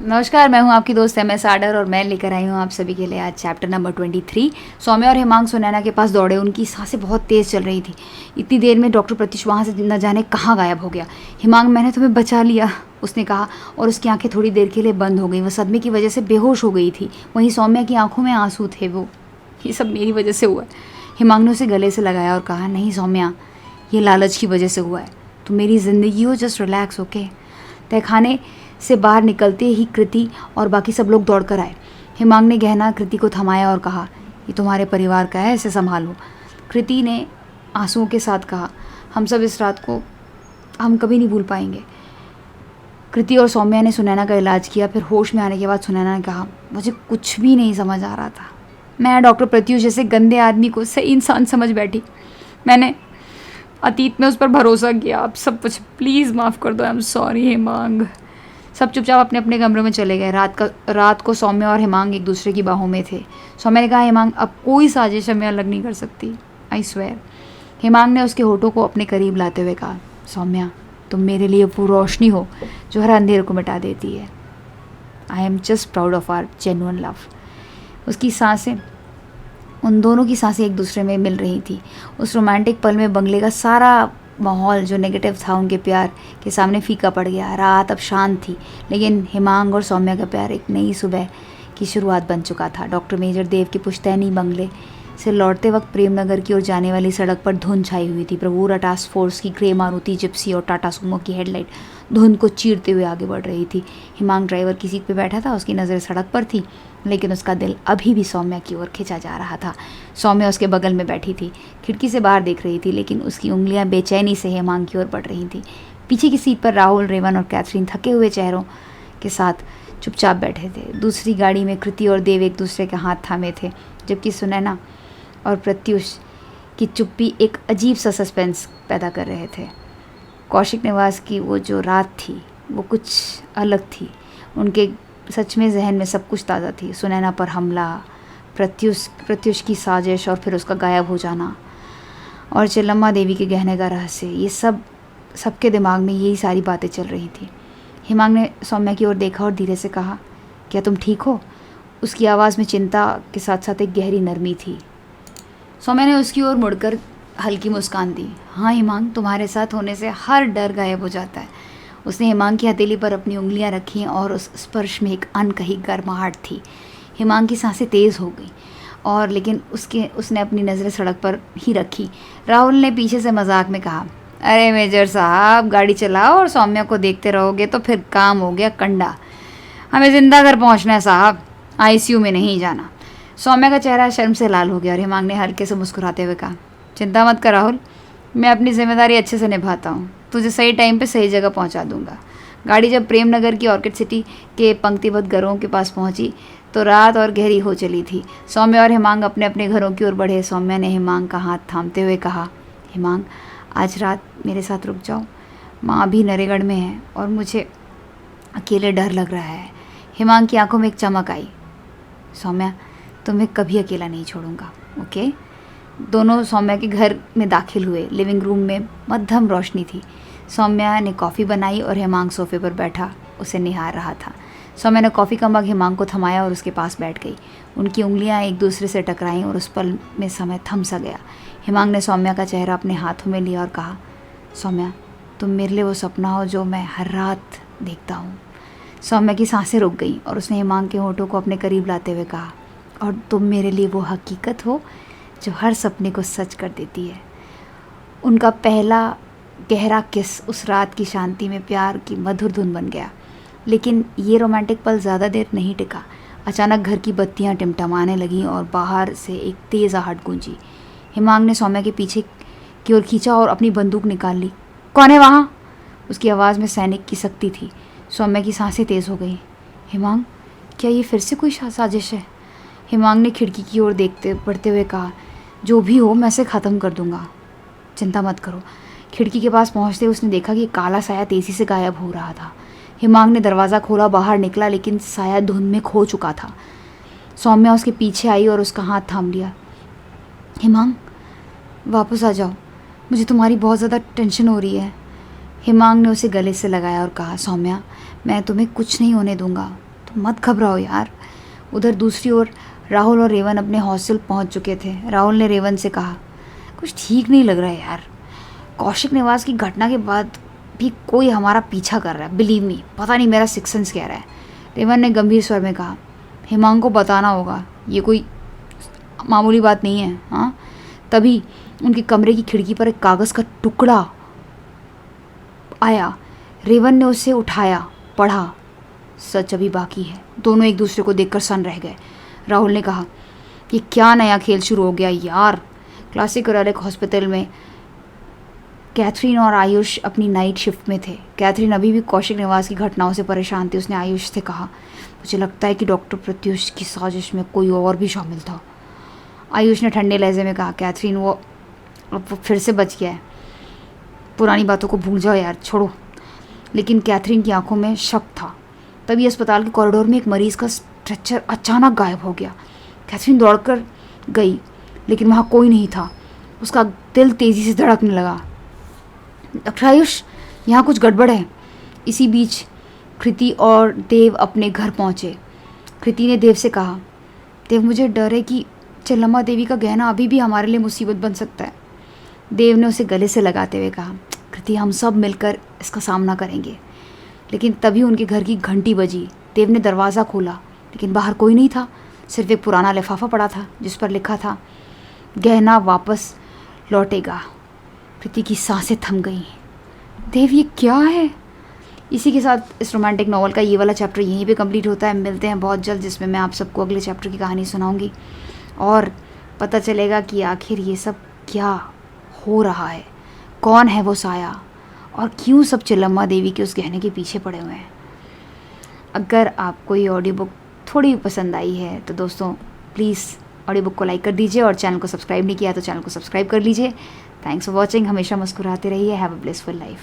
नमस्कार, मैं हूं आपकी दोस्त MS आडर और मैं लेकर आई हूं आप सभी के लिए आज चैप्टर नंबर 23। सौम्या और हिमांग सुनैना के पास दौड़े। उनकी सांसें बहुत तेज़ चल रही थी। इतनी देर में डॉक्टर प्रत्युष वहाँ से न जाने कहाँ गायब हो गया। हिमांग, मैंने तुम्हें बचा लिया, उसने कहा और उसकी आंखें थोड़ी देर के लिए बंद हो गई। वह सदमे की वजह से बेहोश हो गई थी। वहीं सौम्या की आंखों में आंसू थे। वो ये सब मेरी वजह से हुआ है। हिमांग ने उसे गले से लगाया और कहा, नहीं सौम्या, ये लालच की वजह से हुआ है। तुम मेरी ज़िंदगी हो, जस्ट रिलैक्स, ओके। तहखाने से बाहर निकलते ही कृति और बाकी सब लोग दौड़ कर आए। हिमांग ने गहना कृति को थमाया और कहा, ये तुम्हारे परिवार का है, इसे संभालो। कृति ने आंसुओं के साथ कहा, हम सब इस रात को हम कभी नहीं भूल पाएंगे। कृति और सौम्या ने सुनैना का इलाज किया। फिर होश में आने के बाद सुनैना ने कहा, मुझे कुछ भी नहीं समझ आ रहा था। मैं डॉक्टर प्रत्युष जैसे गंदे आदमी को सही इंसान समझ बैठी। मैंने अतीत में उस पर भरोसा किया। आप सब कुछ प्लीज़ माफ़ कर दो। I am sorry Himang. सब चुपचाप अपने अपने कमरे में चले गए। रात को सौम्या और हिमांग एक दूसरे की बाहों में थे। सौम्या ने कहा, हिमांग, अब कोई साजिश हमें अलग नहीं कर सकती, आई स्वेयर। हिमांग ने उसके होठों को अपने करीब लाते हुए कहा, सौम्या, तुम मेरे लिए वो रोशनी हो जो हर अंधेरे को मिटा देती है। I am just proud of our genuine love. उसकी सांसें उन दोनों की सांसें एक दूसरे में मिल रही थी। उस रोमांटिक पल में बंगले का सारा माहौल जो नेगेटिव था उनके प्यार के सामने फीका पड़ गया। रात अब शांत थी, लेकिन हिमांग और सौम्या का प्यार एक नई सुबह की शुरुआत बन चुका था। डॉक्टर मेजर देव के पुश्तैनी बंगले से लौटते वक्त प्रेमनगर की ओर जाने वाली सड़क पर धुंध छाई हुई थी। प्रवूरा टास्क फोर्स की ग्रे मारुति जिप्सी और टाटा सुमो की हेडलाइट धुंध को चीरते हुए आगे बढ़ रही थी। हिमांग ड्राइवर की सीट पर बैठा था। उसकी नज़र सड़क पर थी, लेकिन उसका दिल अभी भी सौम्या की ओर खिंचा जा रहा था। सौम्या उसके बगल में बैठी थी, खिड़की से बाहर देख रही थी, लेकिन उसकी उंगलियां बेचैनी से हिमांग की ओर बढ़ रही थी। पीछे की सीट पर राहुल, रेवन और कैथरीन थके हुए चेहरों के साथ चुपचाप बैठे थे। दूसरी गाड़ी में कृति और देव एक दूसरे के हाथ थामे थे, जबकि सुनैना और प्रत्युष की चुप्पी एक अजीब सा सस्पेंस पैदा कर रहे थे। कौशिक निवास की वो जो रात थी वो कुछ अलग थी। उनके सच में जहन में सब कुछ ताज़ा थी। सुनैना पर हमला, प्रत्युष की साजिश और फिर उसका गायब हो जाना, और चिल्लम्मा देवी के गहने का रहस्य, ये सबके दिमाग में यही सारी बातें चल रही थी। हिमांग ने सौम्या की ओर देखा और धीरे से कहा, क्या तुम ठीक हो? उसकी आवाज़ में चिंता के साथ साथ एक गहरी नरमी थी। सौम्या ने उसकी ओर मुड़कर हल्की मुस्कान दी। हाँ हिमांग, तुम्हारे साथ होने से हर डर गायब हो जाता है। उसने हिमांग की हथेली पर अपनी उंगलियां रखीं और उस स्पर्श में एक अनकही गर्माहट थी। हिमांग की सांसें तेज़ हो गई और लेकिन उसने अपनी नज़रें सड़क पर ही रखी। राहुल ने पीछे से मजाक में कहा, अरे मेजर साहब, गाड़ी चलाओ और सौम्या को देखते रहोगे तो फिर काम हो गया कंडा। हमें जिंदा घर पहुंचना है साहब, ICU में नहीं जाना। सौम्या का चेहरा शर्म से लाल हो गया और हिमांग ने हल्के से मुस्कुराते हुए कहा, चिंता मत कर राहुल, मैं अपनी जिम्मेदारी अच्छे से निभाता हूँ। तुझे सही टाइम पे सही जगह पहुँचा दूँगा। गाड़ी जब प्रेमनगर की ऑर्किड सिटी के पंक्तिबद्ध घरों के पास पहुँची तो रात और गहरी हो चली थी। सौम्या और हिमांग अपने अपने घरों की ओर बढ़े। सौम्या ने हिमांग का हाथ थामते हुए कहा, हिमांग, आज रात मेरे साथ रुक जाओ। माँ अभी नरेगढ़ में है और मुझे अकेले डर लग रहा है। हिमांग की आंखों में एक चमक आई। सौम्या, तुम्हें कभी अकेला नहीं छोड़ूंगा, ओके? दोनों सौम्या के घर में दाखिल हुए। लिविंग रूम में मध्यम रोशनी थी। सौम्या ने कॉफ़ी बनाई और हिमांग सोफे पर बैठा उसे निहार रहा था। सौम्या ने कॉफ़ी का मग हिमांग को थमाया और उसके पास बैठ गई। उनकी उंगलियां एक दूसरे से टकराईं और उस पल में समय थम सा गया। हिमांग ने सौम्या का चेहरा अपने हाथों में लिया और कहा, सौम्या, तुम मेरे लिए वो सपना हो जो मैं हर रात देखता हूँ। सौम्या की सांसें रुक गईं और उसने हिमांग के होठों को अपने करीब लाते हुए कहा, और तुम मेरे लिए वो हकीकत हो जो हर सपने को सच कर देती है। उनका पहला गहरा किस उस रात की शांति में प्यार की मधुर धुन बन गया। लेकिन ये रोमांटिक पल ज़्यादा देर नहीं टिका। अचानक घर की बत्तियां टिमटमाने लगीं और बाहर से एक तेज़ आहट गूंजी। हिमांग ने सौम्या के पीछे की ओर खींचा और अपनी बंदूक निकाल ली। कौन है वहाँ? उसकी आवाज़ में सैनिक की सख्ती थी। सौम्या की सांसें तेज़ हो गई। हिमांग, क्या ये फिर से कोई साजिश है? हिमांग ने खिड़की की ओर बढ़ते हुए कहा, जो भी हो मैं इसे ख़त्म कर दूंगा, चिंता मत करो। खिड़की के पास पहुंचते उसने देखा कि काला साया तेज़ी से गायब हो रहा था। हिमांग ने दरवाज़ा खोला, बाहर निकला, लेकिन साया धुंध में खो चुका था। सौम्या उसके पीछे आई और उसका हाथ थाम लिया। हिमांग, वापस आ जाओ, मुझे तुम्हारी बहुत ज़्यादा टेंशन हो रही है। हिमांग ने उसे गले से लगाया और कहा, सौम्या, मैं तुम्हें कुछ नहीं होने दूंगा, तो मत घबराओ यार। उधर दूसरी ओर राहुल और रेवन अपने हॉस्टल पहुंच चुके थे। राहुल ने रेवन से कहा, कुछ ठीक नहीं लग रहा है यार, कौशिक निवास की घटना के बाद भी कोई हमारा पीछा कर रहा है, बिलीव मी, पता नहीं मेरा सिक्स सेंस कह रहा है। रेवन ने गंभीर स्वर में कहा, हिमांग को बताना होगा, ये कोई मामूली बात नहीं है। हाँ, तभी उनके कमरे की खिड़की पर एक कागज़ का टुकड़ा आया। रेवन ने उसे उठाया, पढ़ा, सच अभी बाकी है। दोनों एक दूसरे को देखकर सन्न रह गए। राहुल ने कहा, ये क्या नया खेल शुरू हो गया यार। क्लासिक कोरालिक हॉस्पिटल में कैथरीन और आयुष अपनी नाइट शिफ्ट में थे। कैथरीन अभी भी कौशिक निवास की घटनाओं से परेशान थी। उसने आयुष से कहा, मुझे लगता है कि डॉक्टर प्रत्युष की साजिश में कोई और भी शामिल था। आयुष ने ठंडे लहजे में कहा, कैथरीन वो फिर से बच गया है, पुरानी बातों को भूल जाओ यार, छोड़ो। लेकिन कैथरीन की आंखों में शक था। तभी अस्पताल के कॉरिडोर में एक मरीज का स्ट्रेचर अचानक गायब हो गया। कैथरीन दौड़कर गई, लेकिन वहाँ कोई नहीं था। उसका दिल तेज़ी से धड़कने लगा। डॉक्टर आयुष, यहाँ कुछ गड़बड़ है। इसी बीच कृति और देव अपने घर पहुँचे। कृति ने देव से कहा, देव मुझे डर है कि चेल्लम्मा देवी का गहना अभी भी हमारे लिए मुसीबत बन सकता है। देव ने उसे गले से लगाते हुए कहा, कृति हम सब मिलकर इसका सामना करेंगे। लेकिन तभी उनके घर की घंटी बजी। देव ने दरवाज़ा खोला, लेकिन बाहर कोई नहीं था। सिर्फ एक पुराना लिफाफा पड़ा था जिस पर लिखा था, गहना वापस लौटेगा। कृति की सांसें थम गईं। देव ये क्या है? इसी के साथ इस रोमांटिक नॉवल का ये वाला चैप्टर यहीं पे कंप्लीट होता है। मिलते हैं बहुत जल्द, जिसमें मैं आप सबको अगले चैप्टर की कहानी सुनाऊंगी और पता चलेगा कि आखिर ये सब क्या हो रहा है, कौन है वो साया और क्यों सब चेल्लम्मा देवी के उस गहने के पीछे पड़े हुए हैं। अगर आपको ये ऑडियो बुक थोड़ी पसंद आई है तो दोस्तों प्लीज़ ऑडियो बुक को लाइक कर दीजिए और चैनल को सब्सक्राइब नहीं किया तो चैनल को सब्सक्राइब कर लीजिए। Thanks for watching. हमेशा मुस्कुराते रहिए। Have a blessful life.